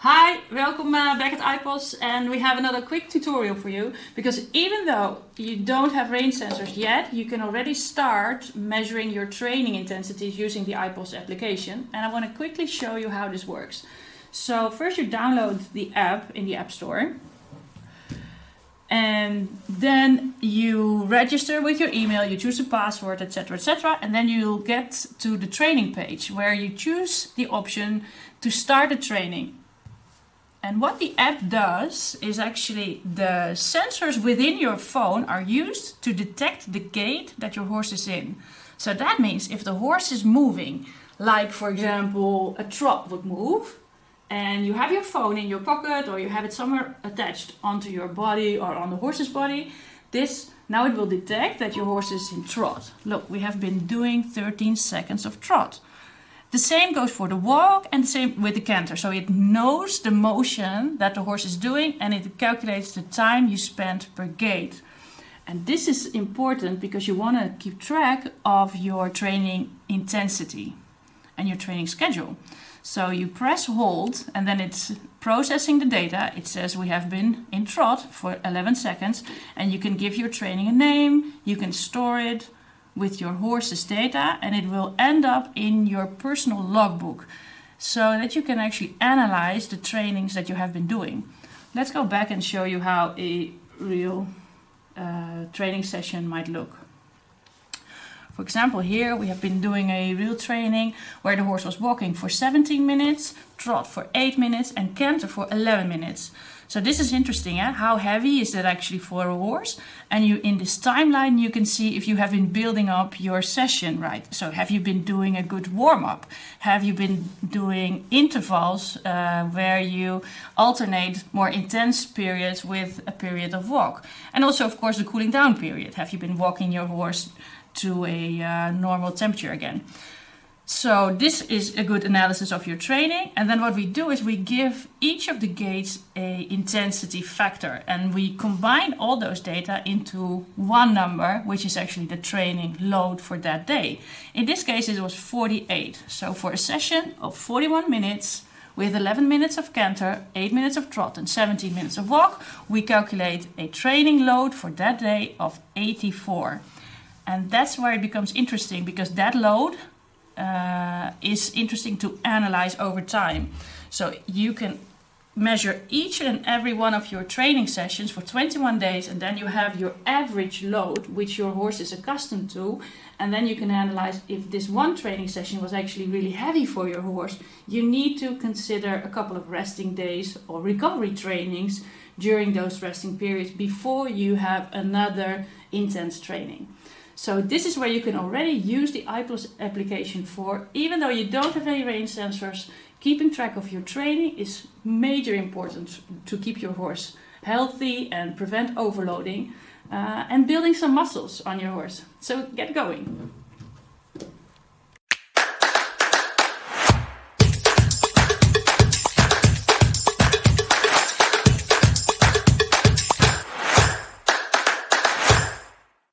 Hi, welcome back at Ipos, and we have another quick tutorial for you, because even though you don't have range sensors yet, you can already start measuring your training intensities using the Ipos application, and I want to quickly show you how this works. So first you download the app in the App Store, and then you register with your email, you choose a password, etc., and then you'll get to the training page where you choose the option to start a training. And what the app does is actually the sensors within your phone are used to detect the gait that your horse is in. So that means if the horse is moving, like for example a trot would move, and you have your phone in your pocket or you have it somewhere attached onto your body or on the horse's body, now it will detect that your horse is in trot. Look, we have been doing 13 seconds of trot. The same goes for the walk and the same with the canter. So it knows the motion that the horse is doing and it calculates the time you spend per gait. And this is important because you want to keep track of your training intensity and your training schedule. So you press hold and then it's processing the data. It says we have been in trot for 11 seconds, and you can give your training a name, you can store it with your horse's data, and it will end up in your personal logbook so that you can actually analyze the trainings that you have been doing. Let's go back and show you how a real training session might look. For example, here we have been doing a real training where the horse was walking for 17 minutes, trot for 8 minutes, and canter for 11 minutes. So this is interesting, eh? How heavy is that actually for a horse? And in this timeline you can see if you have been building up your session right. So have you been doing a good warm-up? Have you been doing intervals where you alternate more intense periods with a period of walk? And also, of course, the cooling down period. Have you been walking your horse to a normal temperature again? So this is a good analysis of your training. And then what we do is we give each of the gaits a intensity factor, and we combine all those data into one number, which is actually the training load for that day. In this case it was 48. So for a session of 41 minutes with 11 minutes of canter, 8 minutes of trot and 17 minutes of walk, we calculate a training load for that day of 84. And that's where it becomes interesting, because that load is interesting to analyze over time. So you can measure each and every one of your training sessions for 21 days, and then you have your average load, which your horse is accustomed to, and then you can analyze if this one training session was actually really heavy for your horse. You need to consider a couple of resting days or recovery trainings during those resting periods before you have another intense training. So this is where you can already use the Ipos application for. Even though you don't have any range sensors, keeping track of your training is major important to keep your horse healthy and prevent overloading and building some muscles on your horse. So get going.